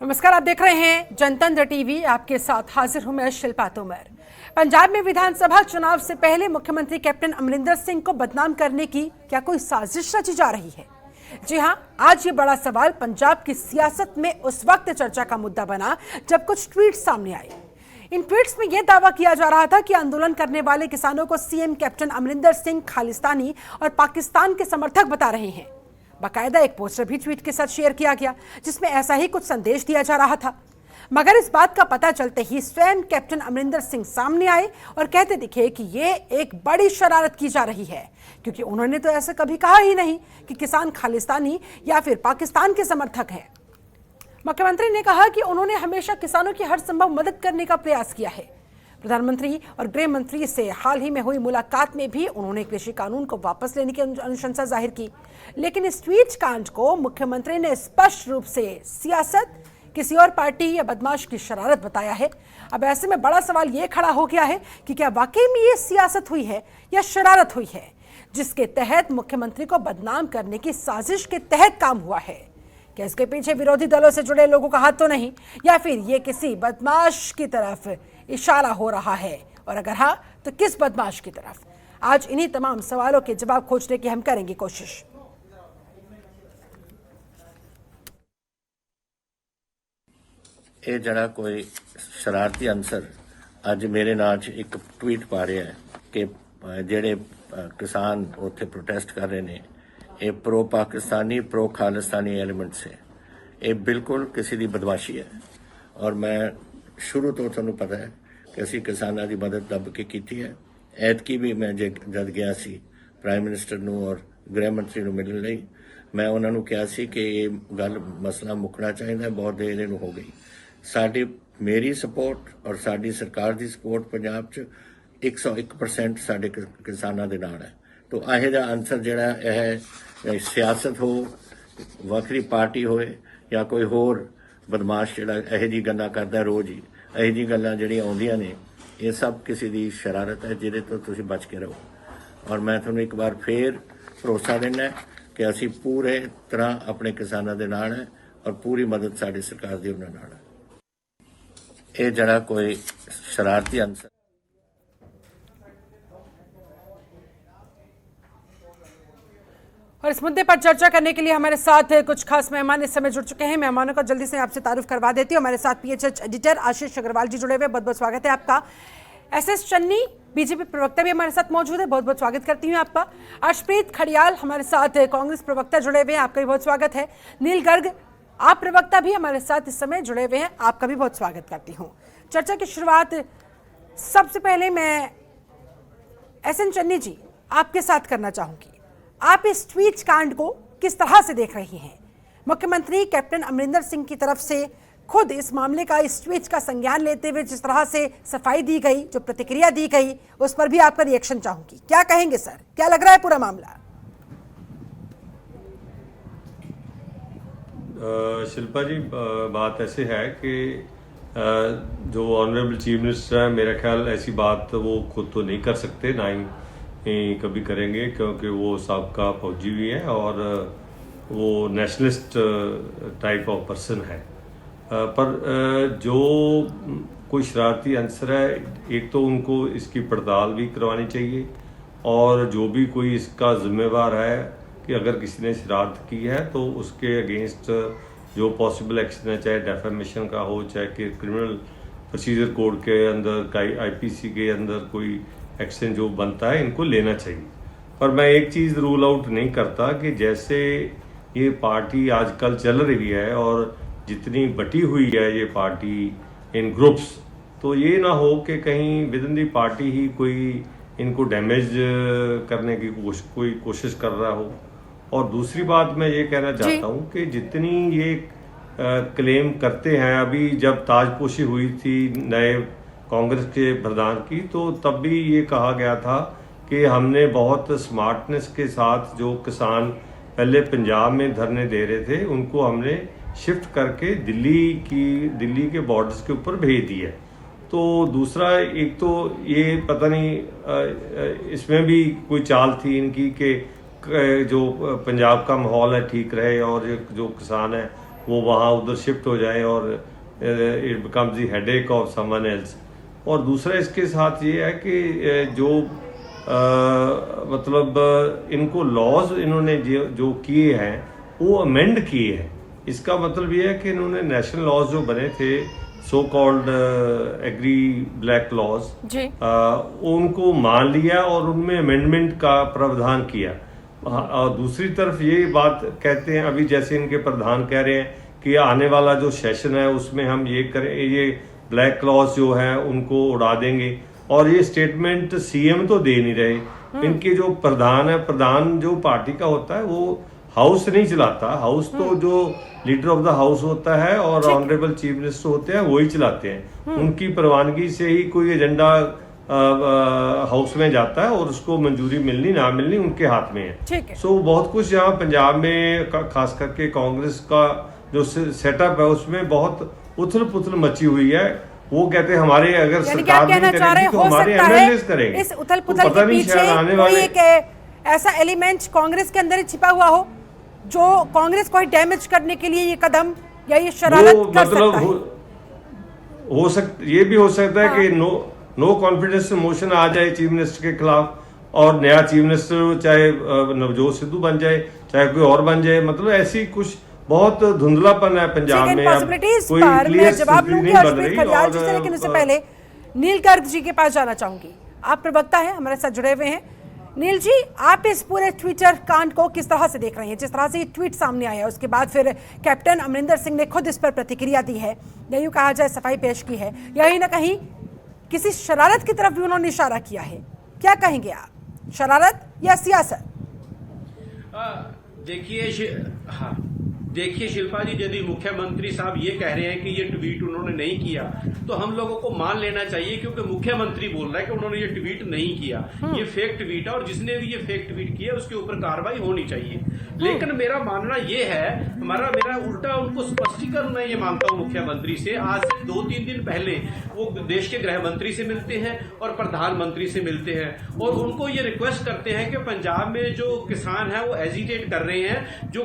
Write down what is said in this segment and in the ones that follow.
नमस्कार, आप देख रहे हैं जनतंत्र टीवी। आपके साथ हाजिर हूं मैं शिल्पा तोमर। पंजाब में विधानसभा चुनाव से पहले मुख्यमंत्री कैप्टन अमरिंदर सिंह को बदनाम करने की क्या कोई साजिश रची जा रही है? जी हां, आज ये बड़ा सवाल पंजाब की सियासत में उस वक्त चर्चा का मुद्दा बना जब कुछ ट्वीट सामने आए। इन ट्वीट्स में यह दावा किया जा रहा था कि आंदोलन करने वाले किसानों को सीएम कैप्टन अमरिंदर सिंह खालिस्तानी और पाकिस्तान के समर्थक बता रहे हैं। बाकायदा एक पोस्टर भी ट्वीट के साथ शेयर किया गया जिसमें ऐसा ही कुछ संदेश दिया जा रहा था। मगर इस बात का पता चलते ही स्वयं कैप्टन अमरिंदर सिंह सामने आए और कहते दिखे कि ये एक बड़ी शरारत की जा रही है, क्योंकि उन्होंने तो ऐसा कभी कहा ही नहीं कि किसान खालिस्तानी या फिर पाकिस्तान के समर्थक हैं। मुख्यमंत्री ने कहा कि उन्होंने हमेशा किसानों की हर संभव मदद करने का प्रयास किया है। प्रधानमंत्री और गृह मंत्री से हाल ही में हुई मुलाकात में भी उन्होंने कृषि कानून को वापस लेने की अनुशंसा जाहिर की, लेकिन इस ट्वीट कांड को मुख्यमंत्री ने स्पष्ट रूप से सियासत, किसी और पार्टी या बदमाश की शरारत बताया है। अब ऐसे में बड़ा सवाल ये खड़ा हो गया है कि क्या वाकई में ये सियासत हुई है या शरारत हुई है, जिसके तहत मुख्यमंत्री को बदनाम करने की साजिश के तहत काम हुआ है? क्या इसके पीछे विरोधी दलों से जुड़े लोगों का हाथ तो नहीं, या फिर ये किसी बदमाश की तरफ इशारा हो रहा है, और अगर हाँ तो किस बदमाश की तरफ? आज इन्हीं तमाम सवालों के जवाब खोजने की हम करेंगे कोशिश। ਇਹ ਜਿਹੜਾ ਕੋਈ ਸ਼ਰਾਰਤੀ ਅੰਸਰ ਅੱਜ ਮੇਰੇ ਨਾਂ 'ਚ ਇੱਕ ਟਵੀਟ ਪਾ ਰਿਹਾ ਹੈ ਕਿ ਜਿਹੜੇ ਕਿਸਾਨ ਉੱਥੇ ਪ੍ਰੋਟੈਸਟ ਕਰ ਰਹੇ ਨੇ ਇਹ ਪ੍ਰੋ ਪਾਕਿਸਤਾਨੀ ਪ੍ਰੋ ਖਾਲਿਸਤਾਨੀ ਐਲੀਮੈਂਟਸ ਹੈ। ਇਹ ਬਿਲਕੁਲ ਕਿਸੇ ਦੀ ਬਦਮਾਸ਼ੀ ਹੈ ਔਰ ਮੈਂ ਸ਼ੁਰੂ ਤੋਂ ਤੁਹਾਨੂੰ ਪਤਾ ਹੈ ਕਿ ਅਸੀਂ ਕਿਸਾਨਾਂ ਦੀ ਮਦਦ ਦੱਬ ਕੇ ਕੀਤੀ ਹੈ। ਐਤਕੀ ਵੀ ਮੈਂ ਜਦ ਗਿਆ ਸੀ ਪ੍ਰਾਈਮ ਮਿਨਿਸਟਰ ਨੂੰ ਔਰ ਗ੍ਰਹਿ ਮੰਤਰੀ ਨੂੰ ਮਿਲਣ ਲਈ, ਮੈਂ ਉਹਨਾਂ ਨੂੰ ਕਿਹਾ ਸੀ ਕਿ ਇਹ ਗੱਲ ਮਸਲਾ ਮੁੱਕਣਾ ਚਾਹੀਦਾ, ਬਹੁਤ ਦੇਰ ਇਹਨੂੰ ਹੋ ਗਈ। ਸਾਡੀ ਮੇਰੀ ਸਪੋਰਟ ਔਰ ਸਾਡੀ ਸਰਕਾਰ ਦੀ ਸਪੋਰਟ ਪੰਜਾਬ 'ਚ 101% ਸਾਡੇ ਕਿਸਾਨਾਂ ਦੇ ਨਾਲ ਹੈ। ਤੋ ਇਹੋ ਜਿਹਾ ਅੰਸਰ ਜਿਹੜਾ ਇਹ ਸਿਆਸਤ ਹੋ, ਵੱਖਰੀ ਪਾਰਟੀ ਹੋਏ ਜਾਂ ਕੋਈ ਹੋਰ ਬਦਮਾਸ਼ ਜਿਹੜਾ ਇਹੋ ਜਿਹੀ ਗੱਲਾਂ ਕਰਦਾ ਰੋਜ਼ ਹੀ, ਇਹੋ ਜਿਹੀ ਗੱਲਾਂ ਜਿਹੜੀਆਂ ਆਉਂਦੀਆਂ ਨੇ, ਇਹ ਸਭ ਕਿਸੇ ਦੀ ਸ਼ਰਾਰਤ ਹੈ ਜਿਹਦੇ ਤੋਂ ਤੁਸੀਂ ਬਚ ਕੇ ਰਹੋ। ਔਰ ਮੈਂ ਤੁਹਾਨੂੰ ਇੱਕ ਵਾਰ ਫੇਰ ਭਰੋਸਾ ਦਿੰਦਾ ਕਿ ਅਸੀਂ ਪੂਰੇ ਤਰ੍ਹਾਂ ਆਪਣੇ ਕਿਸਾਨਾਂ ਦੇ ਨਾਲ ਹੈ ਔਰ ਪੂਰੀ ਮਦਦ ਸਾਡੀ ਸਰਕਾਰ ਦੀ ਉਹਨਾਂ ਨਾਲ ਹੈ। ਇਹ ਜਿਹੜਾ ਕੋਈ शरारती अंसर और इस मुद्दे पर चर्चा करने के लिए हमारे साथ कुछ खास मेहमान इस समय जुड़ चुके हैं। मेहमानों का जल्दी से आपसे तारुफ करवा देती हूँ। हमारे साथ पीएचएच एडिटर आशीष अग्रवाल जी जुड़े हुए, बहुत बहुत स्वागत है आपका। एसएस चन्नी बीजेपी प्रवक्ता भी हमारे साथ मौजूद है, बहुत बहुत स्वागत करती हूँ आपका। अर्शप्रीत खड़ियाल हमारे साथ कांग्रेस प्रवक्ता जुड़े हुए हैं, आपका भी बहुत स्वागत है। नील गर्ग आप प्रवक्ता भी हमारे साथ इस समय जुड़े हुए हैं, आपका भी बहुत स्वागत करती हूँ। चर्चा की शुरुआत सबसे पहले मैं एसएन चन्नी जी आपके साथ करना चाहूंगी। आप इस ट्वीट कांड को किस तरह से देख रही हैं? मुख्यमंत्री कैप्टन अमरिंदर सिंह की तरफ से खुद इस मामले का, इस ट्वीट का संज्ञान लेते हुए जिस तरह से सफाई दी गई, जो प्रतिक्रिया दी गई, उस पर भी आपका रिएक्शन चाहूंगी। क्या कहेंगे सर, क्या लग रहा है पूरा मामला? शिल्पा जी, बात ऐसे है कि जो ऑनरेबल चीफ मिनिस्टर है, मेरा ख्याल ऐसी बात वो खुद तो नहीं कर सकते, ना ही कभी करेंगे, क्योंकि वो साबका फौजी भी है और वो नेशनलिस्ट टाइप ऑफ पर्सन है। पर जो कोई शरारती अंसर है, एक तो उनको इसकी पड़ताल भी करवानी चाहिए, और जो भी कोई इसका जिम्मेवार है कि अगर किसी ने शरारत की है तो उसके अगेंस्ट जो पॉसिबल एक्शन है, चाहे डेफेमेशन का हो, चाहे कि क्रिमिनल प्रोसीजर कोड के अंदर, आईपीसी के अंदर कोई एक्शन जो बनता है, इनको लेना चाहिए। पर मैं एक चीज़ रूल आउट नहीं करता कि जैसे ये पार्टी आजकल चल रही है और जितनी बटी हुई है ये पार्टी इन ग्रुप्स, तो ये ना हो कि कहीं विद इन दी पार्टी ही कोई इनको डैमेज करने की कोई कोशिश कर रहा हो। और दूसरी बात मैं ये कहना चाहता हूँ कि जितनी ये क्लेम करते हैं, अभी जब ताजपोशी हुई थी नए कांग्रेस के प्रधान की, तो तब भी ये कहा गया था कि हमने बहुत स्मार्टनेस के साथ जो किसान पहले पंजाब में धरने दे रहे थे, उनको हमने शिफ्ट करके दिल्ली के बॉर्डर्स के ऊपर भेज दिया। तो दूसरा, एक तो ये पता नहीं इसमें भी कोई चाल थी इनकी कि जो पंजाब का माहौल है ठीक रहे और जो किसान है वो वहाँ उधर शिफ्ट हो जाए और it becomes the headache of someone else. और दूसरा इसके साथ ये है कि जो मतलब इनको लॉज इन्होंने जो किए हैं वो अमेंड किए हैं। इसका मतलब ये है कि इन्होंने नेशनल लॉज जो बने थे so called agri black laws उनको मान लिया और उनमें अमेंडमेंट का प्रावधान किया। और दूसरी तरफ ये बात कहते हैं अभी जैसे इनके प्रधान कह रहे हैं कि आने वाला जो सेशन है उसमें हम ये करें, ये ब्लैक क्लॉज जो है उनको उड़ा देंगे। और ये स्टेटमेंट सीएम तो दे नहीं रहे, इनके जो प्रधान है, प्रधान जो पार्टी का होता है वो हाउस नहीं चलाता, हाउस तो जो लीडर ऑफ द हाउस होता है और ऑनरेबल चीफ मिनिस्टर होते हैं वही चलाते हैं। उनकी परवानगी से ही कोई एजेंडा हाउस में जाता है और उसको मंजूरी मिलनी ना मिलनी उनके हाथ में है। सो बहुत कुछ यहाँ पंजाब में खास करके कांग्रेस का जो सेटअप है उसमें बहुत उथल पुथल मची हुई है। वो कहते हैं हमारे अगर सरकार नहीं करेगी तो हमारे एमएलए करेंगे। इस उथल पुथल के पीछे कोई एक ऐसा एलिमेंट कांग्रेस के अंदर छिपा हुआ हो जो कांग्रेस को डैमेज करने के लिए ये कदम या ये शरारत कर सकता है। ये भी हो सकता है कि नो कॉन्फिडेंस मोशन आ जाए चीफ मिनिस्टर के खिलाफ और नया चीफ मिनिस्टर चाहे नवजोत सिद्धू बन जाए चाहे कोई और बन जाए। मतलब ऐसी कुछ बहुत धुंधलापन है पंजाब में, कोई क्लियर जवाब लूंगी अर्शप्रीत खडियाल जी से, लेकिन उससे पहले नील गर्ग जी के पास जाना चाहूंगी। आप प्रवक्ता हैं, हमारे साथ जुड़े हुए हैं। नील जी, आप इस पूरे ट्विटर कांड को किस तरह से देख रहे हैं? जिस तरह से ये ट्वीट सामने आया उसके बाद फिर कैप्टन अमरिंदर सिंह ने खुद इस पर प्रतिक्रिया दी है, या यूं कहा जाए सफाई पेश की है, यही ना कहीं किसी शरारत की तरफ भी उन्होंने इशारा किया है। क्या कहेंगे आप, शरारत या सियासत? देखिए शिल्पा जी, यदि मुख्यमंत्री साहब ये कह रहे हैं कि ये ट्वीट उन्होंने नहीं किया तो हम लोगों को मान लेना चाहिए, क्योंकि मुख्यमंत्री बोल रहा है कि उन्होंने ये ट्वीट नहीं किया, ये फेक ट्वीट है और जिसने भी ये फेक ट्वीट किया उसके ऊपर कार्रवाई होनी चाहिए। लेकिन मेरा मानना ये है, मेरा उल्टा उनको स्पष्टीकरण मैं ये मानता हूँ मुख्यमंत्री से। आज से 2-3 दिन पहले वो देश के गृह मंत्री से मिलते हैं और प्रधानमंत्री से मिलते हैं और उनको ये रिक्वेस्ट करते हैं कि पंजाब में जो किसान है वो एजिटेट कर रहे हैं, जो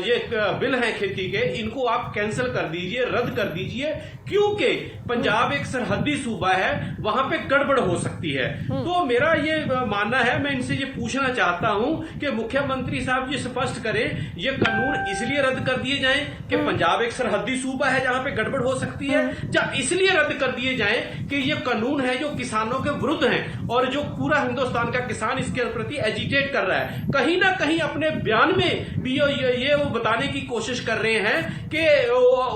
ये बिल है खेती के, इनको आप कैंसिल कर दीजिए, रद्द कर दीजिए, क्योंकि पंजाब एक सरहदी सूबा है, वहां पे गड़बड़ हो सकती है। तो मेरा ये मानना है, मैं इनसे ये पूछना चाहता हूं कि मुख्यमंत्री साहब ये स्पष्ट करें, ये कानून इसलिए रद्द कर दिए जाएं कि पंजाब एक सरहदी सूबा है जहां पे गड़बड़ हो सकती है, या इसलिए रद्द कर दिए जाएं कि ये कानून है जो किसानों के विरुद्ध है और जो पूरा हिंदुस्तान का किसान इसके प्रति एजिटेट कर रहा है। कहीं ना कहीं अपने बयान में भी ये वो बताने की कोशिश कर रहे हैं कि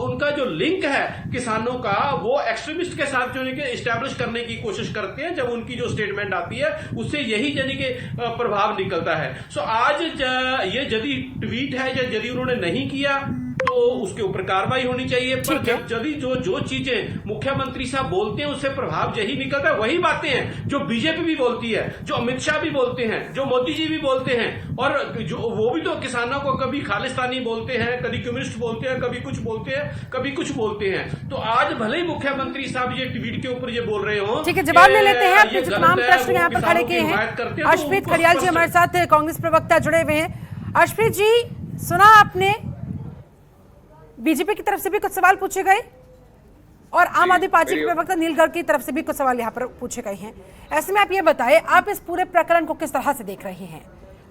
उनका जो लिंक है किसानों का वो एक्सट्रीमिस्ट के साथ जो इस्टेब्लिश करने की कोशिश करते हैं। जब उनकी जो स्टेटमेंट आती है उससे यही यानी कि प्रभाव निकलता है। सो आज ये यदि ट्वीट है या यदि उन्होंने नहीं किया तो उसके ऊपर कार्रवाई होनी चाहिए, पर यदि जो चीजें मुख्यमंत्री साहब बोलते हैं उससे प्रभाव यही निकलता है, वही बातें हैं जो बीजेपी भी बोलती है, जो अमित शाह भी बोलते हैं, जो मोदी जी भी बोलते हैं, और जो वो भी तो किसानों को कभी खालिस्तानी बोलते हैं, कभी कम्युनिस्ट बोलते हैं, कभी कुछ बोलते हैं, कभी कुछ बोलते हैं। तो आज भले ही मुख्यमंत्री साहब ये ट्वीट के ऊपर ये बोल रहे हो, ठीक है, जवाब ले लेते हैं। आपने जो तमाम प्रश्न यहाँ पर खड़े किए हैं, अर्शप्रीत खडियाल जी हमारे साथ कांग्रेस प्रवक्ता जुड़े हुए हैं। अर्शप्रीत जी, सुना आपने, बीजेपी की तरफ से भी कुछ सवाल पूछे गए और आम आदमी पार्टी के प्रवक्ता नील गर्ग की तरफ से भी कुछ सवाल यहाँ पर पूछे गए हैं। ऐसे में आप ये बताएं, आप इस पूरे प्रकरण को किस तरह से देख रहे हैं?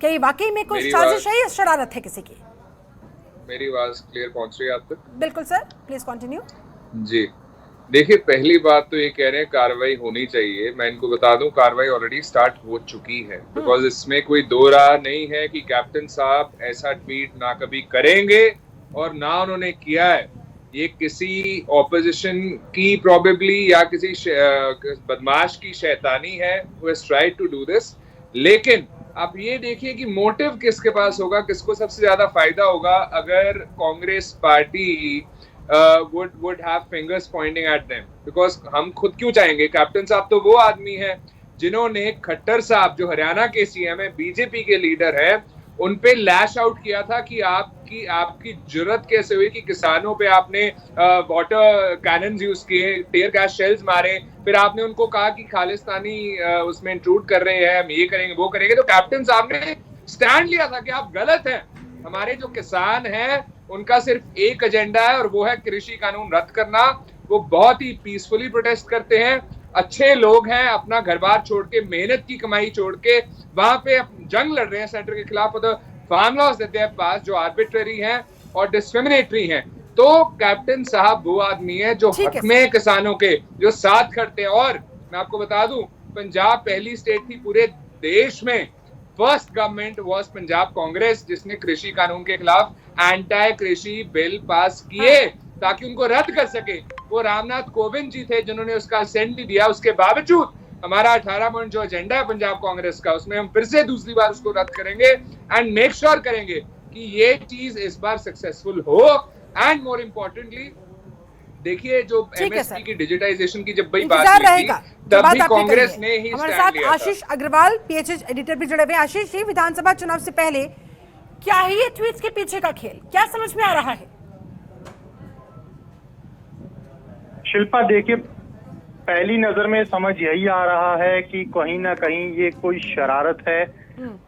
क्या ये वाकई में कोई साजिश है या शरारत है किसी की? मेरी आवाज क्लियर पहुंच रही है आप तक? बिल्कुल सर, प्लीज कंटिन्यू। जी देखिए, पहली बात तो ये कह रहे हैं कार्रवाई होनी चाहिए। मैं इनको बता दूं, कार्रवाई ऑलरेडी स्टार्ट हो चुकी है, बिकॉज इसमें कोई दो राह नहीं है कि कैप्टन साहब ऐसा ट्वीट ना कभी करेंगे और ना उन्होंने किया है। ये किसी ऑपोजिशन की प्रोबेबली या किसी बदमाश की शैतानी है who has tried to do this। लेकिन आप ये देखिए कि मोटिव किसके पास होगा, किसको सबसे ज्यादा फायदा होगा अगर Congress party would have fingers pointing at them। Because हम खुद क्यों चाहेंगे? कैप्टन साहब तो वो आदमी है जिन्होंने खट्टर साहब जो हरियाणा के सीएम है, बीजेपी के लीडर है, उन पे लैश आउट किया था कि आपकी जुर्रत कैसे हुई कि किसानों पे आपने वाटर कैनन्स यूज किए, टीयर गैस शेल्स मारे, फिर आपने उनको कहा कि खालिस्तानी उसमें इंट्रूड कर रहे हैं, हम ये करेंगे वो करेंगे। तो कैप्टन साहब ने स्टैंड लिया था कि आप गलत हैं, हमारे जो किसान हैं उनका सिर्फ एक एजेंडा है और वो है कृषि कानून रद्द करना। वो बहुत ही पीसफुली प्रोटेस्ट करते हैं, अच्छे लोग हैं, अपना घर बार छोड़ के, मेहनत की कमाई छोड़ के वहां पे जंग लड़ रहे हैं सेंटर के खिलाफ। फार्म लॉज देते हैं पास जो आर्बिट्ररी हैं और डिस्क्रिमिनेटरी हैं। तो कैप्टन साहब वो आदमी है जो हक में किसानों के जो साथ खड़ते हैं। और मैं आपको बता दूं, पंजाब पहली स्टेट थी पूरे देश में, first government was Punjab Congress, जिसने कृषि कानून के खिलाफ एंटी कृषि बिल पास किए ताकि उनको रद्द कर सके। वो रामनाथ कोविंद जी थे जिन्होंने उसका असेंट भी दिया। उसके बावजूद हमारा 18 पॉइंट जो एजेंडा है पंजाब कांग्रेस का, उसमें हम फिर से दूसरी बार उसको रद्द करेंगे एंड मेक श्योर करेंगे कि ये चीज इस बार सक्सेसफुल हो। एंड मोर इम्पोर्टेंटली देखिए, जो एमएसपी की डिजिटाइजेशन की जब बात हुई थी तब भी कांग्रेस ने ही हमारे साथ आशीष अग्रवाल पीएचडी एडिटर भी जुड़े हुए। आशीष जी, विधानसभा चुनाव से पहले क्या है ये ट्वीट्स के पीछे का खेल, क्या समझ में आ रहा है? शिल्पा, देखिए, पहली नजर में समझ यही आ रहा है कि कहीं ना कहीं ये कोई शरारत है।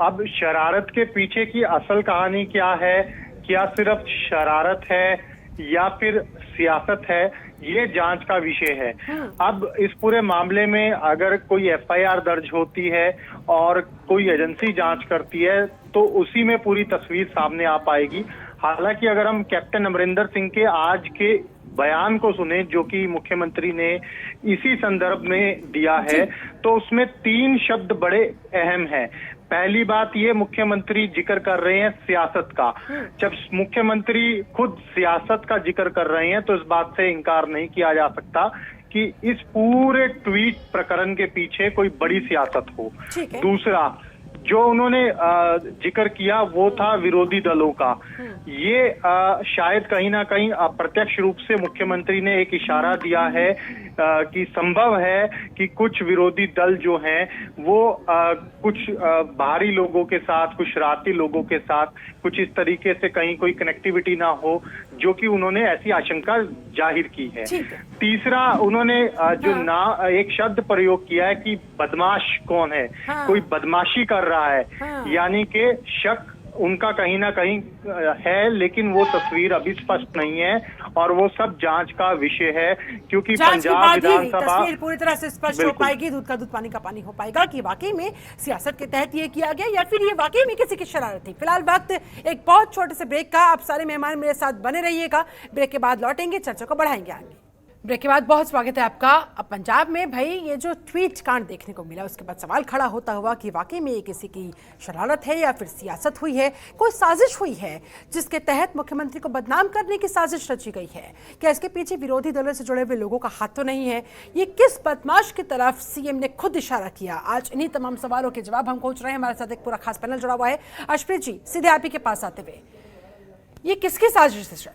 अब शरारत के पीछे की असल कहानी क्या है, क्या सिर्फ शरारत है या फिर सियासत है, ये जांच का विषय है। अब इस पूरे मामले में अगर कोई एफआईआर दर्ज होती है और कोई एजेंसी जांच करती है तो उसी में पूरी तस्वीर सामने आ पाएगी। हालांकि अगर हम कैप्टन अमरिंदर सिंह के आज के बयान को सुने जो कि मुख्यमंत्री ने इसी संदर्भ में दिया है, तो उसमें 3 शब्द बड़े अहम हैं। पहली बात ये, मुख्यमंत्री जिक्र कर रहे हैं सियासत का। जब मुख्यमंत्री खुद सियासत का जिक्र कर रहे हैं तो इस बात से इनकार नहीं किया जा सकता कि इस पूरे ट्वीट प्रकरण के पीछे कोई बड़ी सियासत हो। दूसरा जो उन्होंने जिक्र किया वो था विरोधी दलों का। ये शायद कहीं ना कहीं अप्रत्यक्ष रूप से मुख्यमंत्री ने एक इशारा दिया है कि संभव है कि कुछ विरोधी दल जो हैं वो कुछ बाहरी लोगों के साथ, कुछ शरारती लोगों के साथ कुछ इस तरीके से कहीं कोई कनेक्टिविटी ना हो, जो कि उन्होंने ऐसी आशंका जाहिर की है। तीसरा, उन्होंने एक शब्द प्रयोग किया है कि बदमाश कौन है, कोई बदमाशी कर रहा है, यानी कि शक उनका कहीं ना कहीं है, लेकिन वो तस्वीर अभी स्पष्ट नहीं है और वो सब जांच का विषय है। क्योंकि पंजाब विधानसभा तस्वीर पूरी तरह से स्पष्ट हो पाएगी, दूध का दूध पानी का पानी हो पाएगा कि वाकई में सियासत के तहत ये किया गया या फिर ये वाकई में किसी की शरारत थी। फिलहाल वक्त एक बहुत छोटे से ब्रेक का। आप सारे मेहमान मेरे साथ बने रहिएगा, ब्रेक के बाद लौटेंगे, चर्चा को बढ़ाएंगे आगे। ब्रेक के बाद बहुत स्वागत है आपका। अब पंजाब में भाई ये जो ट्वीट कांड देखने को मिला, उसके बाद सवाल खड़ा होता हुआ कि वाकई में ये किसी की शरारत है या फिर सियासत हुई है, कोई साजिश हुई है जिसके तहत मुख्यमंत्री को बदनाम करने की साजिश रची गई है। क्या इसके पीछे विरोधी दलों से जुड़े हुए लोगों का हाथ तो नहीं है? ये किस बदमाश की तरफ सीएम ने खुद इशारा किया? आज इन्हीं तमाम सवालों के जवाब हम खोज रहे हैं। हमारे साथ एक पूरा खास पैनल जुड़ा हुआ है। अर्शप्रीत जी, सीधे आप ही के पास आते हुए, ये किसकी साजिश है?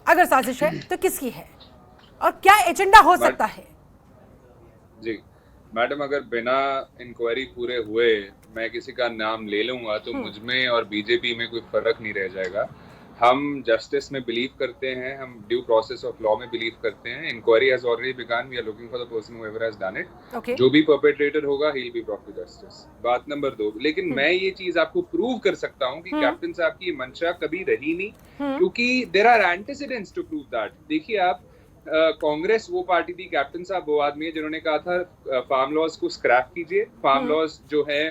अगर साजिश है तो किसकी है और क्या एजेंडा हो सकता है? जी मैडम, अगर बिना इंक्वायरी पूरे हुए मैं किसी का नाम ले लूंगा तो मुझमें और बीजेपी में कोई फर्क नहीं रह जाएगा। हम जस्टिस में बिलीव करते हैं, हम ड्यू प्रोसेस ऑफ लॉ में बिलीव करते हैं। Inquiry has already begun, we are looking for the person whoever has done it. जो भी परपेट्रेटर होगा he will be brought to justice. बात नंबर 2, लेकिन मैं ये चीज आपको प्रूव कर सकता हूं कि कैप्टन साहब की मंशा कभी रही नहीं, क्योंकि there are antecedents to prove that. देखिए आप, कांग्रेस वो पार्टी थी, कैप्टन साहब वो आदमी है जिन्होंने कहा था फार्म लॉज को स्क्रैप कीजिए, फार्म लॉज जो है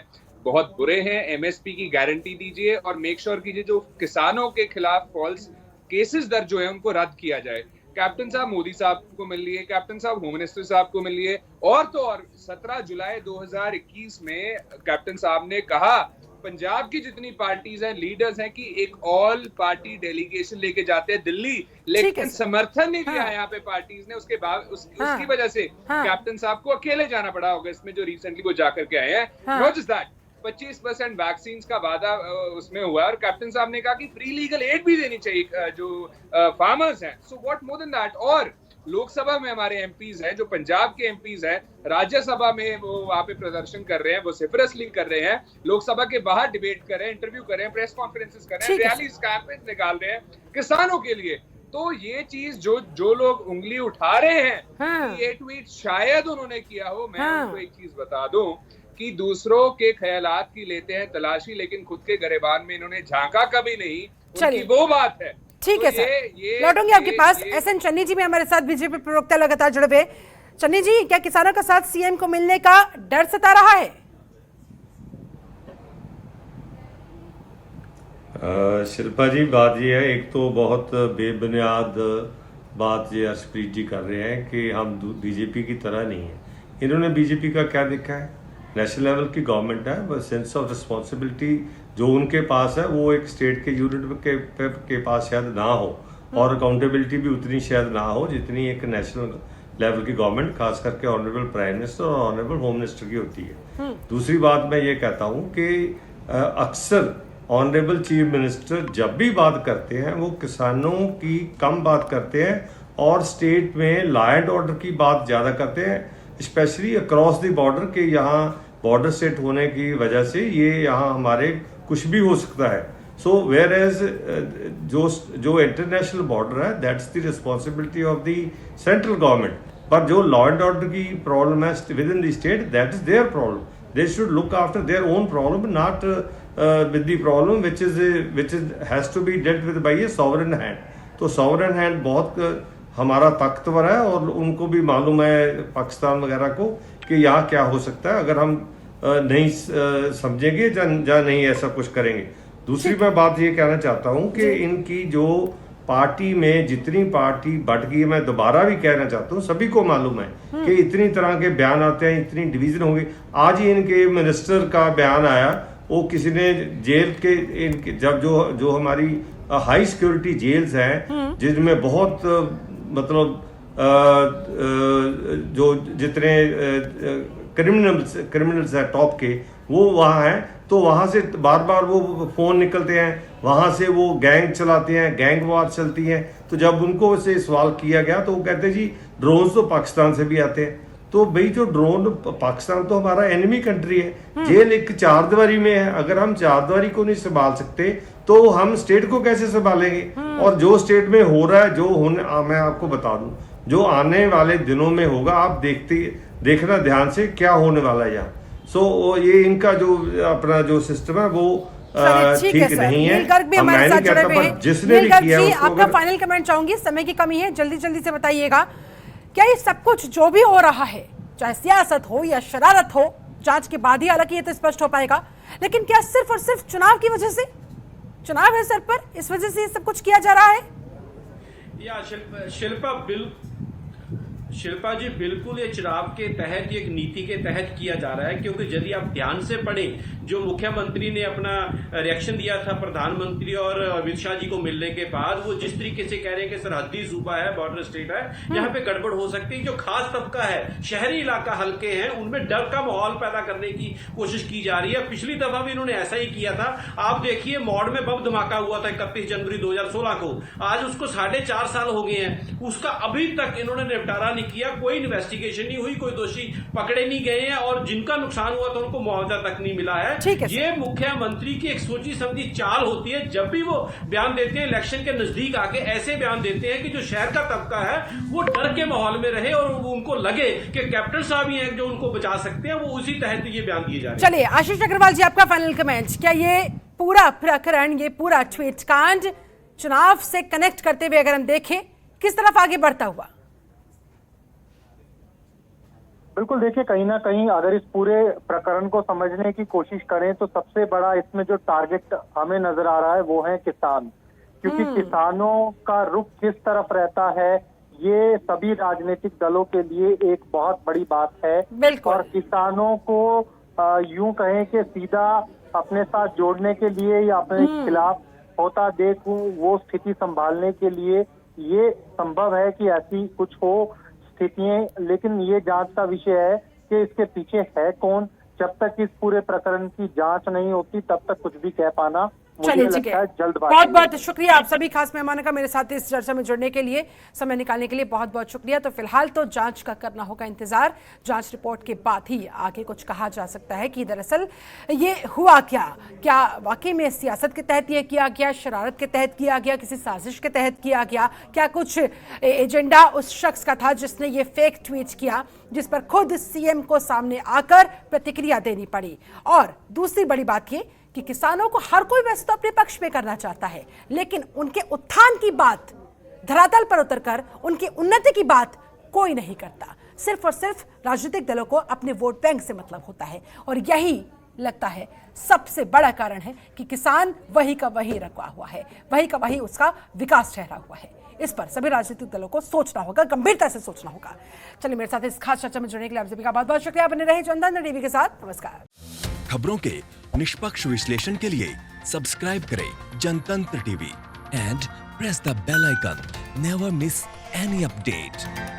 बहुत बुरे हैं, एमएसपी की गारंटी दीजिए और मेक श्योर कीजिए जो किसानों के खिलाफ फॉल्स केसेस दर्ज हुए हैं उनको रद्द किया जाए। कैप्टन साहब मोदी साहब को मिल लिए, कैप्टन साहब होम मिनिस्टर साहब को मिल लिए, और तो और 17 जुलाई 2021 में कैप्टन साहब ने कहा पंजाब की जितनी पार्टीज हैं, लीडर्स हैं, कि एक ऑल पार्टी डेलीगेशन लेके जाते हैं दिल्ली, लेकिन समर्थन नहीं दिया यहाँ पे पार्टीज ने। उसके बाद उसकी वजह से कैप्टन साहब को अकेले जाना पड़ा अगस्त में, जो रिसेंटली वो जाकर के आए हैं। नॉट जस्ट दैट, 25% वैक्सीन का वादा उसमें हुआ और कैप्टन साहब ने कहा कि फ्री लीगल एड भी देनी चाहिए जो फार्मर्स हैं। So what more than that. और लोकसभा में हमारे एमपीज हैं, जो पंजाब के एमपीज हैं, राज्यसभा में वो वहां पे प्रदर्शन कर रहे हैं, वो सिफरसली कर रहे हैं, लोकसभा के बाहर डिबेट कर रहे हैं, इंटरव्यू कर रहे हैं, प्रेस कॉन्फ्रेंसेस कर रहे हैं, रैलीज कैंपेन निकाल रहे हैं किसानों के लिए। तो ये चीज जो लोग उंगली उठा रहे हैं ये ट्वीट शायद उन्होंने किया हो, मैं उनको एक चीज बता दूं कि दूसरों के ख्यालात की लेते हैं तलाशी, लेकिन खुद के गरेबान में इन्होंने झांका कभी नहीं। उनकी वो बात है ठीक है तो सर, लौटूंगी आपके पास। एसएन चन्नी जी भी हमारे साथ, बीजेपी प्रवक्ता लगातार जुड़े हुए। चन्नी जी, क्या किसानों का साथ सीएम को मिलने का डर सता रहा है? शिल्पा जी, बात यह है, एक तो बहुत बेबुनियाद बात ये हर्षप्रीत जी कर रहे हैं कि हम बीजेपी की तरह नहीं है। इन्होंने बीजेपी का क्या देखा है? नेशनल लेवल की गवर्नमेंट है, बस सेंस ऑफ रिस्पॉन्सिबिलिटी जो उनके पास है वो एक स्टेट के यूनिट के पास शायद ना हो, और अकाउंटेबिलिटी भी उतनी शायद ना हो जितनी एक नेशनल लेवल की गवर्नमेंट, खास करके ऑनरेबल प्राइम मिनिस्टर और ऑनरेबल होम मिनिस्टर की होती है। दूसरी बात मैं ये कहता हूँ कि अक्सर ऑनरेबल चीफ मिनिस्टर जब भी बात करते हैं वो किसानों की कम बात करते हैं और स्टेट में लॉ एंड ऑर्डर की बात ज़्यादा करते हैं, स्पेशली अक्रॉस द बॉर्डर के। यहाँ बॉर्डर स्टेट होने की वजह से ये यहाँ हमारे कुछ भी हो सकता है। सो वेयर एज जो इंटरनेशनल बॉर्डर है that's the responsibility of the central government, पर जो लॉ एंड ऑर्डर की प्रॉब्लम है with in the state that is their problem. They should look after their own problem, not with the problem which has to be dealt with by a sovereign hand। तो sovereign hand बहुत हमारा ताकतवर है और उनको भी मालूम है पाकिस्तान वगैरह को कि यहाँ क्या हो सकता है अगर हम नहीं समझेंगे या नहीं ऐसा कुछ करेंगे। दूसरी मैं बात ये कहना चाहता हूँ कि इनकी जो पार्टी में जितनी पार्टी बढ़ गई है, मैं दोबारा भी कहना चाहता हूँ, सभी को मालूम है कि इतनी तरह के बयान आते हैं, इतनी डिवीजन होंगे। आज ही इनके मिनिस्टर का बयान आया, वो किसी ने जेल के इनके जब जो हमारी हाई सिक्योरिटी जेल्स हैं जिनमें बहुत मतलब जो जितने क्रिमिनल्स हैं टॉप के वो वहाँ हैं, तो वहाँ से बार बार वो फोन निकलते हैं, वहाँ से वो गैंग चलाते हैं, गैंग वार चलती हैं। तो जब उनको से सवाल किया गया तो वो कहते जी ड्रोन तो पाकिस्तान से भी आते हैं। तो भाई जो ड्रोन, पाकिस्तान तो हमारा एनिमी कंट्री है, जेल एक चारदीवारी में है, अगर हम चारदीवारी को नहीं संभाल सकते तो हम स्टेट को कैसे संभालेंगे? और जो स्टेट में हो रहा है, जो होने, मैं आपको बता दूं, जो आने वाले दिनों में होगा, आप देखना ध्यान से क्या होने वाला है यहाँ। सो ये इनका जो अपना जो सिस्टम है वो ठीक नहीं है। हमारे साथ जुड़े हुए हैं। जिसने भी किया जी, आपका फाइनल कमेंट चाहूंगी, समय की कमी है, जल्दी जल्दी से बताइएगा। क्या ये सब कुछ जो भी हो रहा है, चाहे सियासत हो या शरारत हो, जांच के बाद ही हालांकि ये तो स्पष्ट हो पाएगा, लेकिन क्या सिर्फ और सिर्फ चुनाव की वजह से, चुनाव है सर पर, इस वजह से ये सब कुछ किया जा रहा है? या शिल्पा जी, बिल्कुल ये चुनाव के तहत, एक नीति के तहत किया जा रहा है। क्योंकि यदि आप ध्यान से पढ़ें, जो मुख्यमंत्री ने अपना रिएक्शन दिया था प्रधानमंत्री और अमित शाह जी को मिलने के बाद, वो जिस तरीके से कह रहे हैं कि सरहदी सूबा है, बॉर्डर स्टेट है, यहाँ पे गड़बड़ हो सकती है। जो खास तबका है, शहरी इलाका हल्के हैं, उनमें डर का माहौल पैदा करने की कोशिश की जा रही है। पिछली दफा भी इन्होंने ऐसा ही किया था। आप देखिए, मौड़ में बम धमाका हुआ था 31 जनवरी 2016 को, आज उसको 4.5 साल हो गए हैं, उसका अभी तक इन्होंने निपटारा नहीं किया, कोई इन्वेस्टिगेशन नहीं हुई, कोई दोषी पकड़े नहीं गए हैं, और जिनका नुकसान हुआ था उनको मुआवजा तक नहीं मिला है। ये मुख्यमंत्री की एक सोची समझी चाल होती है। जब भी वो बयान देते हैं, इलेक्शन के नजदीक आके ऐसे बयान देते हैं कि जो शहर का तबका है वो डर के माहौल में रहे और उनको लगे कि कैप्टन साहब ही हैं जो उनको बचा सकते हैं, वो उसी तहत ये बयान दिए जा रहे हैं। चलिए, आशीष अग्रवाल जी, आपका फाइनल कमेंट। क्या ये पूरा प्रकरण, ये पूरा ट्वीट कांड चुनाव से कनेक्ट करते हुए अगर हम देखें, किस तरफ आगे बढ़ता हुआ? बिल्कुल, देखिए, कहीं ना कहीं अगर इस पूरे प्रकरण को समझने की कोशिश करें तो सबसे बड़ा इसमें जो टारगेट हमें नजर आ रहा है वो है किसान। क्योंकि किसानों का रुख किस तरफ रहता है, ये सभी राजनीतिक दलों के लिए एक बहुत बड़ी बात है। और किसानों को यूं कहें कि सीधा अपने साथ जोड़ने के लिए या अपने खिलाफ होता देख वो स्थिति संभालने के लिए ये संभव है कि ऐसी कुछ हो स्थितियां, लेकिन ये जांच का विषय है कि इसके पीछे है कौन। जब तक इस पूरे प्रकरण की जांच नहीं होती तब तक कुछ भी कह पाना चलिए, ठीक है। बहुत बहुत शुक्रिया आप सभी खास मेहमानों का मेरे साथ इस चर्चा में जुड़ने के लिए, समय निकालने के लिए बहुत बहुत शुक्रिया। तो फिलहाल तो जांच का करना होगा इंतजार, जांच रिपोर्ट के बाद ही आगे कुछ कहा जा सकता है कि दरअसल ये हुआ क्या वाकई में सियासत के तहत ये किया गया, शरारत के तहत किया गया, किसी साजिश के तहत किया गया, क्या कुछ एजेंडा उस शख्स का था जिसने ये फेक ट्वीट किया, जिस पर खुद सीएम को सामने आकर प्रतिक्रिया देनी पड़ी। और दूसरी बड़ी बात ये कि किसानों को हर कोई वैसे तो अपने पक्ष में करना चाहता है, लेकिन उनके उत्थान की बात धरातल पर उतरकर उनकी उन्नति की बात कोई नहीं करता। सिर्फ और सिर्फ राजनीतिक दलों को अपने वोट बैंक से मतलब होता है, और यही लगता है सबसे बड़ा कारण है कि किसान वही का वही रखा हुआ है, वही का वही उसका विकास ठहरा हुआ है। इस पर सभी राजनीतिक दलों को सोचना होगा, गंभीरता से सोचना होगा। चलिए, मेरे साथ इस खास चर्चा में जुड़ने के लिए आप सभी का बहुत बहुत शुक्रिया। बने रहे जनतंत्र टीवी के साथ। नमस्कार। खबरों के निष्पक्ष विश्लेषण के लिए सब्सक्राइब करें Jantantra TV and press the bell icon. Never miss any update.